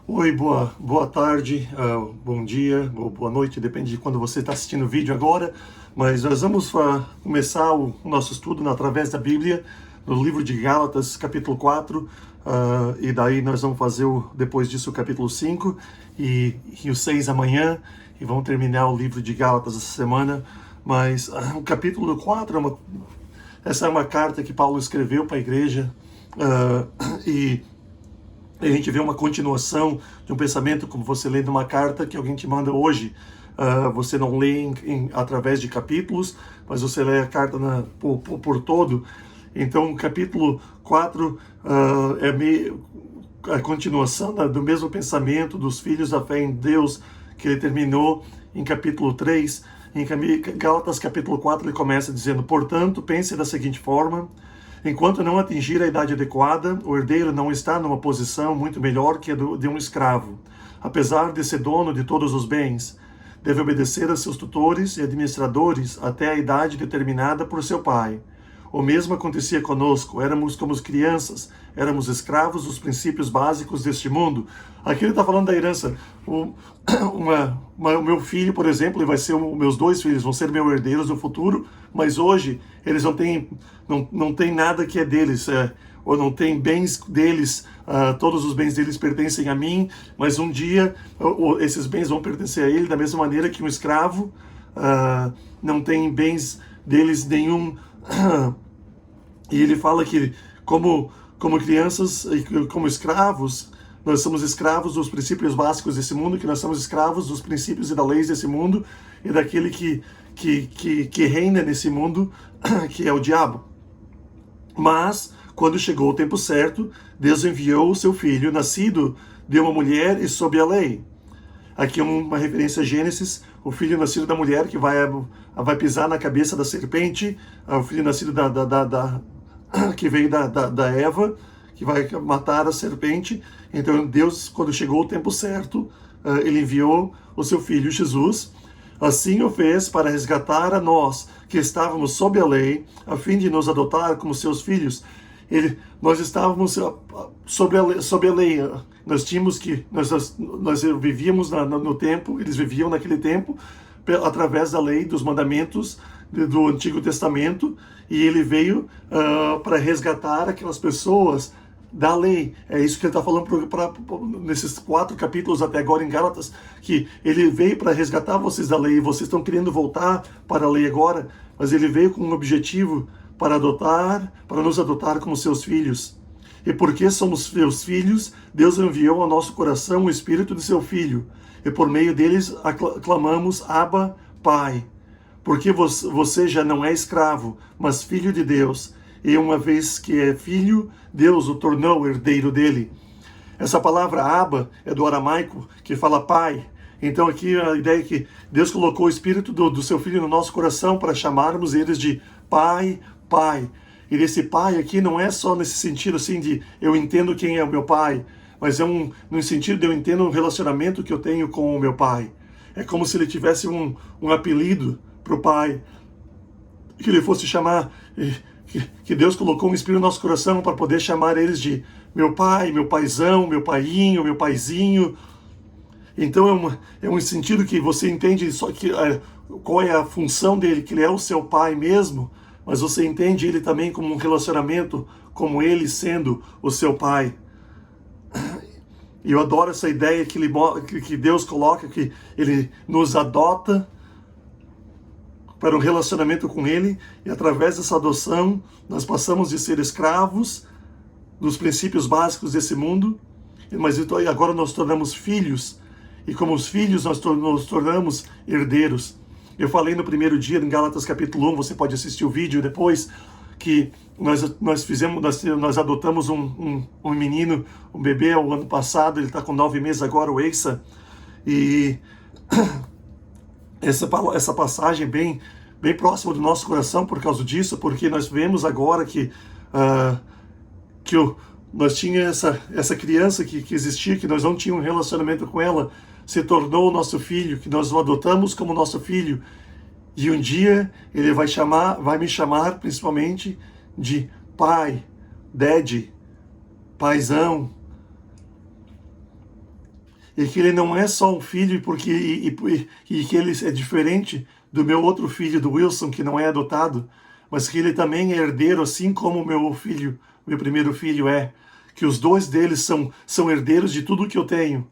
Oi, boa tarde, bom dia, ou boa noite, depende de quando você está assistindo o vídeo agora. Mas nós vamos começar o nosso estudo através da Bíblia, no livro de Gálatas, capítulo 4, e daí nós vamos fazer, depois disso, o capítulo 5 e o 6 amanhã, e vamos terminar o livro de Gálatas essa semana. Mas o capítulo 4, essa é uma carta que Paulo escreveu para a igreja, e a gente vê uma continuação de um pensamento, como você lê numa carta que alguém te manda hoje. Você não lê através de capítulos, mas você lê a carta por todo. Então, o capítulo 4 é meio a continuação do mesmo pensamento dos filhos da fé em Deus, que ele terminou em capítulo 3. Em Gálatas capítulo 4 ele começa dizendo: portanto, pense da seguinte forma: enquanto não atingir a idade adequada, o herdeiro não está numa posição muito melhor que a de um escravo, apesar de ser dono de todos os bens. Deve obedecer a seus tutores e administradores até a idade determinada por seu pai. O mesmo acontecia conosco, éramos como crianças, éramos escravos dos princípios básicos deste mundo. Aqui ele está falando da herança. O meu filho, por exemplo, ele vai ser meus dois filhos, vão ser meus herdeiros no futuro, mas hoje eles não têm nada que é deles, ou não tem bens deles, todos os bens deles pertencem a mim, mas um dia esses bens vão pertencer a ele, da mesma maneira que um escravo não tem bens deles nenhum. E ele fala que como crianças e como escravos, nós somos escravos dos princípios básicos desse mundo, que nós somos escravos dos princípios e das leis desse mundo e daquele que reina nesse mundo, que é o diabo. Mas, quando chegou o tempo certo, Deus enviou o seu filho, nascido de uma mulher e sob a lei. Aqui é uma referência a Gênesis, o filho nascido da mulher que vai pisar na cabeça da serpente, o filho nascido que veio da Eva, que vai matar a serpente. Então Deus, quando chegou o tempo certo, ele enviou o seu filho Jesus. Assim o fez para resgatar a nós, que estávamos sob a lei, a fim de nos adotar como seus filhos. Nós estávamos sob a lei. Nós vivíamos no tempo, eles viviam naquele tempo, através da lei, dos mandamentos do Antigo Testamento, e ele veio para resgatar aquelas pessoas da lei. É isso que ele está falando nesses 4 capítulos até agora em Gálatas, que ele veio para resgatar vocês da lei, e vocês estão querendo voltar para a lei agora, mas ele veio com um objetivo para nos adotar como seus filhos. E porque somos seus filhos, Deus enviou ao nosso coração o Espírito de seu Filho, e por meio deles clamamos: Abba, Pai. Porque você já não é escravo, mas filho de Deus, e uma vez que é filho, Deus o tornou herdeiro dele. Essa palavra Abba é do aramaico, que fala pai. Então aqui a ideia é que Deus colocou o Espírito do seu Filho no nosso coração para chamarmos eles de Pai, Pai. E esse pai aqui não é só nesse sentido assim de eu entendo quem é o meu pai, mas no sentido de eu entendo o relacionamento que eu tenho com o meu pai. É como se ele tivesse um apelido para o pai, que ele fosse chamar, que Deus colocou um espírito no nosso coração para poder chamar eles de meu pai, meu paizão, meu paiinho, meu paizinho. Então é um sentido que você entende só que qual é a função dele, que ele é o seu pai mesmo, mas você entende ele também como um relacionamento, como ele sendo o seu pai. E eu adoro essa ideia que Deus coloca, que ele nos adota para um relacionamento com ele, e através dessa adoção nós passamos de ser escravos dos princípios básicos desse mundo, mas então, agora nós tornamos filhos, e como os filhos nós nos tornamos herdeiros. Eu falei no primeiro dia, em Gálatas capítulo 1, você pode assistir o vídeo depois, que nós adotamos um menino, um bebê, o ano passado, ele está com 9 meses agora, o Eisa, e essa passagem bem próxima do nosso coração por causa disso, porque nós vemos agora que nós tínhamos essa criança que existia, que nós não tínhamos um relacionamento com ela, se tornou o nosso filho, que nós o adotamos como nosso filho, e um dia ele vai me chamar principalmente de pai, daddy, paizão. e que ele não é só um filho porque e que ele é diferente do meu outro filho, do Wilson, que não é adotado, mas que ele também é herdeiro, assim como o meu filho, meu primeiro filho é, que os dois deles são herdeiros de tudo que eu tenho.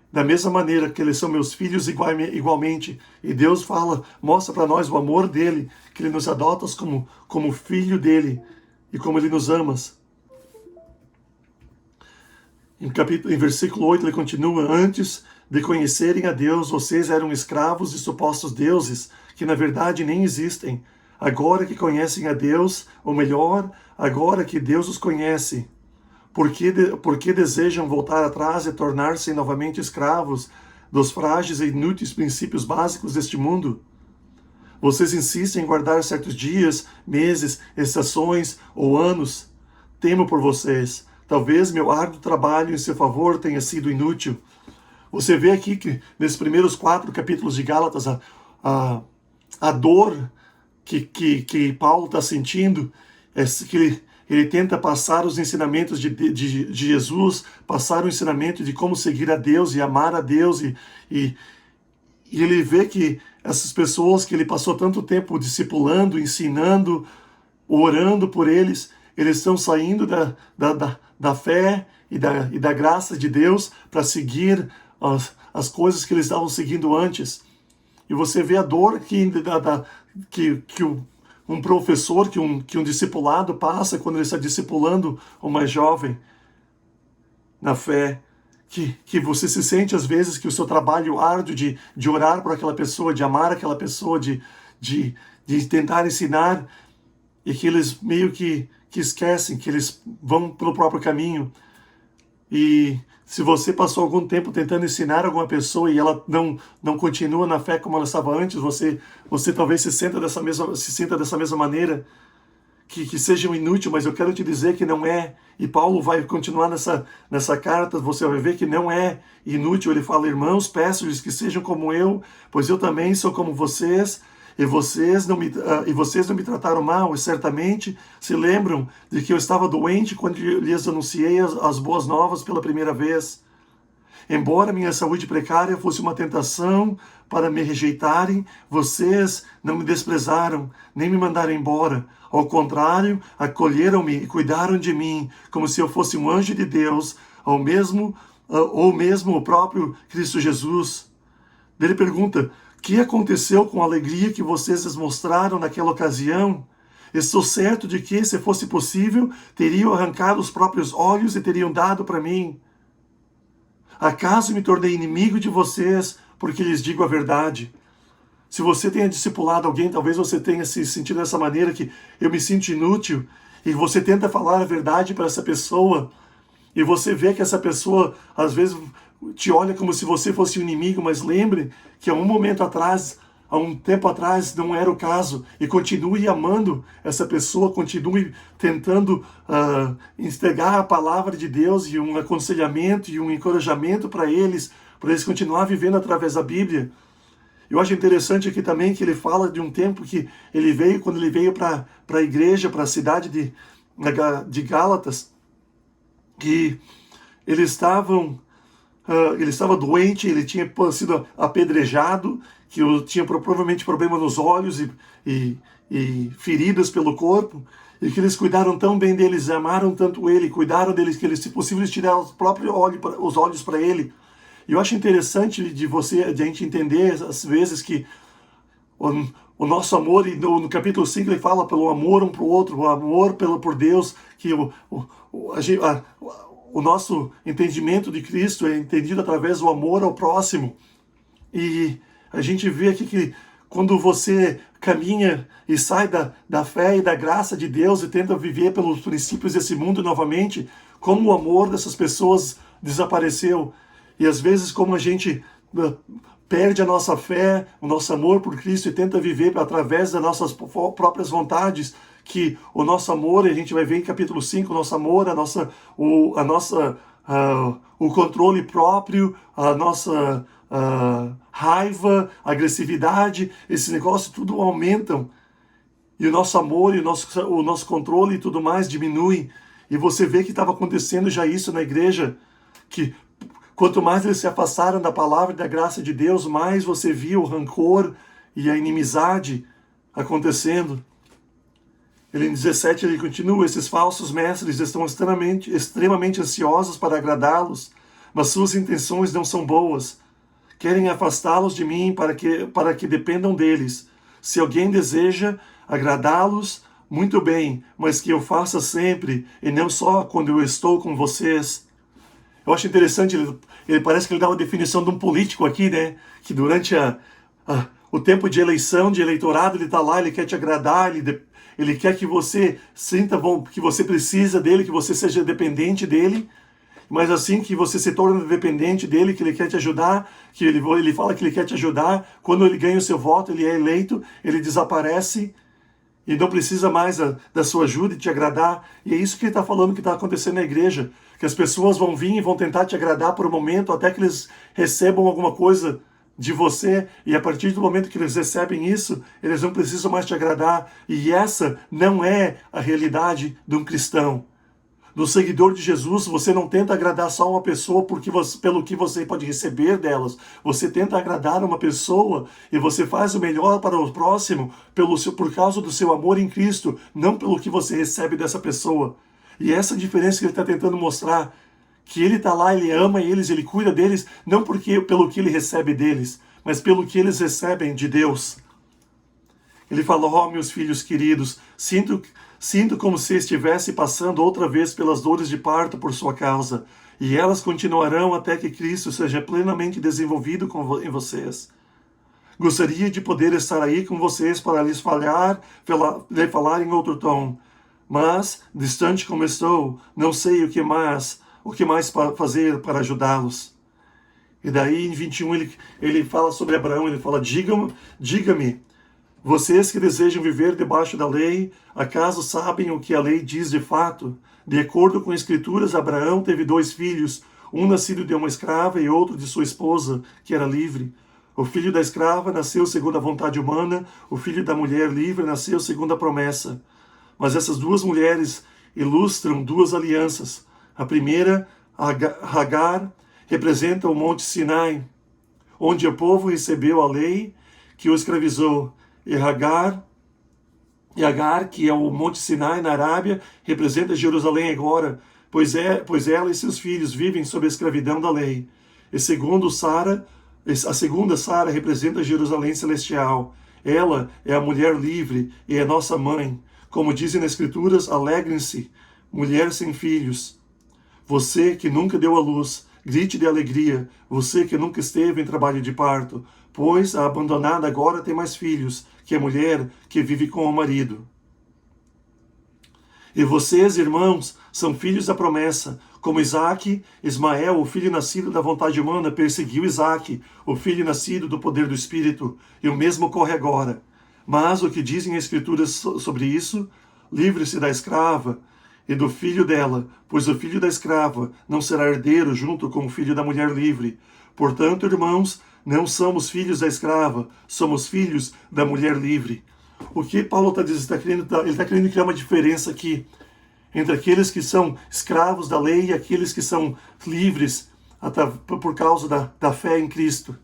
Da mesma maneira que eles são meus filhos igualmente. E Deus fala, mostra para nós o amor dele, que ele nos adota como filho dele e como ele nos ama. Em versículo 8 ele continua, antes de conhecerem a Deus, vocês eram escravos de supostos deuses, que na verdade nem existem. Agora que conhecem a Deus, ou melhor, agora que Deus os conhece, por que desejam voltar atrás e tornar-se novamente escravos dos frágeis e inúteis princípios básicos deste mundo? Vocês insistem em guardar certos dias, meses, estações ou anos. Temo por vocês. Talvez meu árduo trabalho em seu favor tenha sido inútil. Você vê aqui que nesses primeiros 4 capítulos de Gálatas, a dor que Paulo está sentindo é que ele tenta passar os ensinamentos de Jesus, passar o ensinamento de como seguir a Deus e amar a Deus. E ele vê que essas pessoas que ele passou tanto tempo discipulando, ensinando, orando por eles, eles estão saindo da fé e da graça de Deus para seguir as coisas que eles estavam seguindo antes. E você vê a dor que um professor, que um discipulado passa quando ele está discipulando uma jovem na fé. Que você se sente às vezes que o seu trabalho árduo de orar por aquela pessoa, de amar aquela pessoa, de tentar ensinar, e que eles meio que esquecem, que eles vão pelo próprio caminho. E se você passou algum tempo tentando ensinar alguma pessoa e ela não continua na fé como ela estava antes, você talvez se sinta dessa mesma maneira, que seja inútil, mas eu quero te dizer que não é. E Paulo vai continuar nessa carta, você vai ver que não é inútil. Ele fala, irmãos, peço-lhes que sejam como eu, pois eu também sou como vocês, e vocês não me trataram mal, e certamente se lembram de que eu estava doente quando lhes anunciei as boas novas pela primeira vez. Embora minha saúde precária fosse uma tentação para me rejeitarem, vocês não me desprezaram, nem me mandaram embora. Ao contrário, acolheram-me e cuidaram de mim, como se eu fosse um anjo de Deus, ou mesmo o próprio Cristo Jesus. Ele pergunta, o que aconteceu com a alegria que vocês mostraram naquela ocasião? Estou certo de que, se fosse possível, teriam arrancado os próprios olhos e teriam dado para mim. Acaso me tornei inimigo de vocês porque lhes digo a verdade? Se você tenha discipulado alguém, talvez você tenha se sentido dessa maneira, que eu me sinto inútil, e você tenta falar a verdade para essa pessoa, e você vê que essa pessoa, às vezes, te olha como se você fosse um inimigo, mas lembre que há um tempo atrás, não era o caso, e continue amando essa pessoa, continue tentando entregar a palavra de Deus e um aconselhamento e um encorajamento para eles continuar vivendo através da Bíblia. Eu acho interessante aqui também que ele fala de um tempo que ele veio, quando ele veio para a igreja, para a cidade de Gálatas, que ele estava doente, ele tinha sido apedrejado, que tinha provavelmente problema nos olhos e feridas pelo corpo, e que eles cuidaram tão bem deles, amaram tanto ele, cuidaram deles, que eles, se possível, eles tiraram os olhos para ele. E eu acho interessante de a gente entender, às vezes, que o nosso amor, e no capítulo 5 ele fala pelo amor um para o outro, o amor por Deus, que o nosso entendimento de Cristo é entendido através do amor ao próximo. E a gente vê aqui que quando você caminha e sai da fé e da graça de Deus e tenta viver pelos princípios desse mundo novamente, como o amor dessas pessoas desapareceu. E às vezes como a gente perde a nossa fé, o nosso amor por Cristo e tenta viver através das nossas próprias vontades, que o nosso amor, a gente vai ver em capítulo 5, o nosso amor, o controle próprio, a nossa raiva, agressividade, esse negócio tudo aumentam. E o nosso amor e o nosso controle e tudo mais diminui. E você vê que estava acontecendo já isso na igreja, que Quanto mais eles se afastaram da palavra e da graça de Deus, mais você viu o rancor e a inimizade acontecendo. Ele em 17 ele continua: esses falsos mestres estão extremamente ansiosos para agradá-los, mas suas intenções não são boas. Querem afastá-los de mim para que dependam deles. Se alguém deseja agradá-los, muito bem, mas que eu faça sempre e não só quando eu estou com vocês. Eu acho interessante, ele parece que ele dá uma definição de um político aqui, né? Que durante o tempo de eleição, de eleitorado, ele está lá, ele quer te agradar, ele quer que você sinta que você precisa dele, que você seja dependente dele. Mas assim que você se torna dependente dele, que ele quer te ajudar, que ele fala que ele quer te ajudar, quando ele ganha o seu voto, ele é eleito, ele desaparece e não precisa mais da sua ajuda e te agradar. E é isso que ele está falando que está acontecendo na igreja, que as pessoas vão vir e vão tentar te agradar por um momento, até que eles recebam alguma coisa de você, e a partir do momento que eles recebem isso, eles não precisam mais te agradar. E essa não é a realidade de um cristão. Do seguidor de Jesus, você não tenta agradar só uma pessoa pelo que você pode receber delas. Você tenta agradar uma pessoa e você faz o melhor para o próximo por causa do seu amor em Cristo, não pelo que você recebe dessa pessoa. E essa é a diferença que ele está tentando mostrar. Que ele está lá, ele ama eles, ele cuida deles, não pelo que ele recebe deles, mas pelo que eles recebem de Deus. Ele falou: ó, meus filhos queridos, sinto como se estivesse passando outra vez pelas dores de parto por sua causa, e elas continuarão até que Cristo seja plenamente desenvolvido em vocês. Gostaria de poder estar aí com vocês para lhes falar em outro tom, mas, distante como estou, não sei o que mais fazer para ajudá-los. E daí, em 21, ele fala sobre Abraão, ele fala: diga-me, vocês que desejam viver debaixo da lei, acaso sabem o que a lei diz de fato? De acordo com as Escrituras, Abraão teve 2 filhos, um nascido de uma escrava e outro de sua esposa, que era livre. O filho da escrava nasceu segundo a vontade humana, o filho da mulher livre nasceu segundo a promessa. Mas essas 2 mulheres ilustram 2 alianças. A primeira, Hagar, representa o Monte Sinai, onde o povo recebeu a lei que o escravizou. E Hagar, que é o Monte Sinai na Arábia, representa Jerusalém agora, pois ela e seus filhos vivem sob a escravidão da lei. E a segunda Sara representa Jerusalém celestial. Ela é a mulher livre e é nossa mãe. Como dizem nas Escrituras, alegrem-se, mulher sem filhos. Você que nunca deu à luz, grite de alegria, você que nunca esteve em trabalho de parto, pois a abandonada agora tem mais filhos que a mulher que vive com o marido. E vocês, irmãos, são filhos da promessa, como Ismael, o filho nascido da vontade humana, perseguiu Isaque, o filho nascido do poder do Espírito, e o mesmo ocorre agora. Mas o que dizem as Escrituras sobre isso? Livre-se da escrava e do filho dela, pois o filho da escrava não será herdeiro junto com o filho da mulher livre. Portanto, irmãos, não somos filhos da escrava, somos filhos da mulher livre. O que Paulo está dizendo? Ele está querendo criar uma diferença aqui entre aqueles que são escravos da lei e aqueles que são livres por causa da fé em Cristo.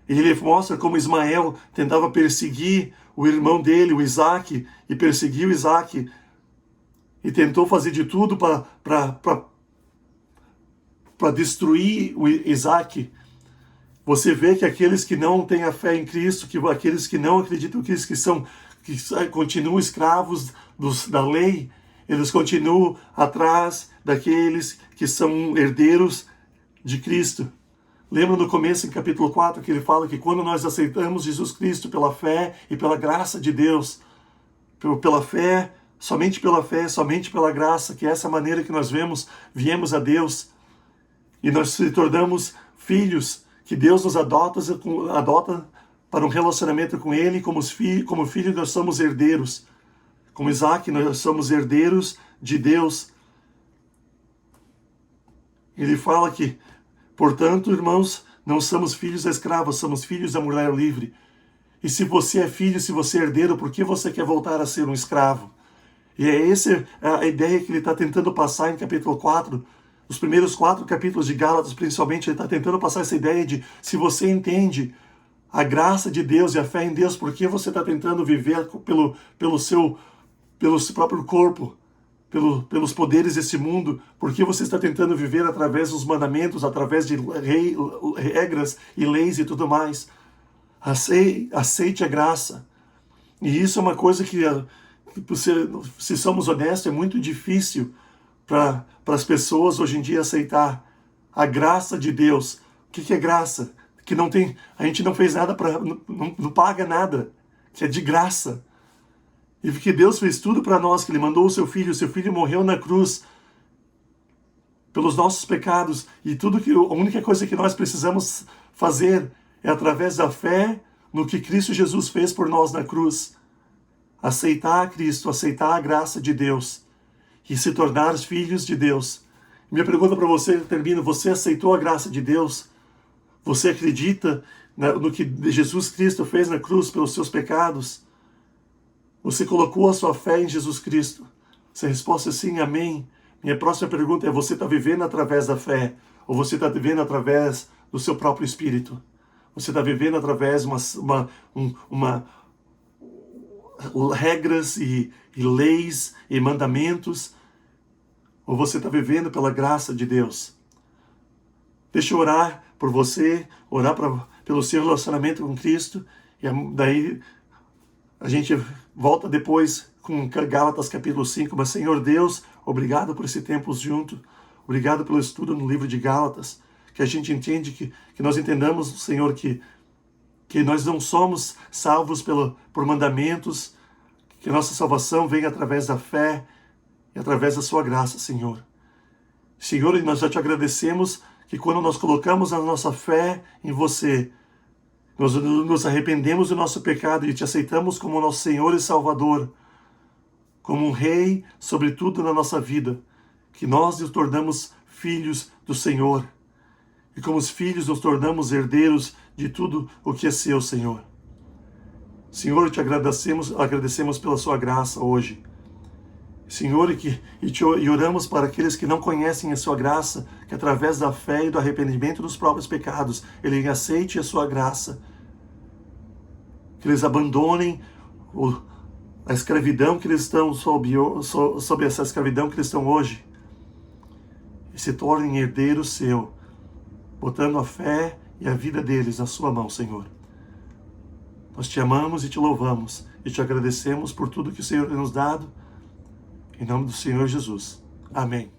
Ele mostra como Ismael tentava perseguir o irmão dele, o Isaque, e perseguiu Isaque, e tentou fazer de tudo para destruir o Isaque. Você vê que aqueles que não têm a fé em Cristo, aqueles que não acreditam, aqueles que continuam escravos da lei, eles continuam atrás daqueles que são herdeiros de Cristo. Lembra no começo, em capítulo 4, que ele fala que quando nós aceitamos Jesus Cristo pela fé e pela graça de Deus, somente pela graça, que é essa maneira que nós viemos a Deus, e nós se tornamos filhos, que Deus nos adota para um relacionamento com Ele, como filhos nós somos herdeiros. Como Isaac, nós somos herdeiros de Deus. Ele fala que, portanto, irmãos, não somos filhos da escrava, somos filhos da mulher livre. E se você é filho, se você é herdeiro, por que você quer voltar a ser um escravo? E é essa a ideia que ele está tentando passar em capítulo 4, Os primeiros 4 capítulos de Gálatas, principalmente, ele está tentando passar essa ideia de se você entende a graça de Deus e a fé em Deus, por que você está tentando viver pelo seu próprio corpo, pelos poderes desse mundo? Por que você está tentando viver através dos mandamentos, através de regras e leis e tudo mais? Aceite a graça. E isso é uma coisa que, se somos honestos, é muito difícil para as pessoas hoje em dia aceitar a graça de Deus. O que é graça? Que não tem, a gente não fez nada para, não paga nada, que é de graça. E que Deus fez tudo para nós, que Ele mandou o seu filho morreu na cruz pelos nossos pecados, e a única coisa que nós precisamos fazer é através da fé no que Cristo Jesus fez por nós na cruz. Aceitar Cristo, aceitar a graça de Deus e se tornar filhos de Deus. Minha pergunta para você termina: você aceitou a graça de Deus? Você acredita no que Jesus Cristo fez na cruz pelos seus pecados? Você colocou a sua fé em Jesus Cristo? Se a resposta é sim, amém. Minha próxima pergunta é: você está vivendo através da fé? Ou você está vivendo através do seu próprio espírito? Você está vivendo através de regras e leis e mandamentos? Ou você está vivendo pela graça de Deus? Deixa eu orar por você, orar pelo seu relacionamento com Cristo, e daí a gente volta depois com Gálatas capítulo 5. Mas, Senhor Deus, obrigado por esse tempo junto, obrigado pelo estudo no livro de Gálatas, que a gente entende, que nós entendamos, Senhor, que nós não somos salvos por mandamentos, que nossa salvação vem através da fé e através da sua graça, Senhor. Senhor, nós já te agradecemos que quando nós colocamos a nossa fé em você, nós nos arrependemos do nosso pecado e te aceitamos como nosso Senhor e Salvador, como um Rei sobre tudo na nossa vida, que nós nos tornamos filhos do Senhor. E como os filhos nos tornamos herdeiros de tudo o que é seu, Senhor. Senhor, te agradecemos pela sua graça hoje. Senhor, e oramos para aqueles que não conhecem a sua graça, que através da fé e do arrependimento dos próprios pecados, ele aceite a sua graça. Que eles abandonem a escravidão que eles estão sob essa escravidão que eles estão hoje, e se tornem herdeiros seu, botando a fé e a vida deles na sua mão, Senhor. Nós te amamos e te louvamos, e te agradecemos por tudo que o Senhor tem nos dado, em nome do Senhor Jesus. Amém.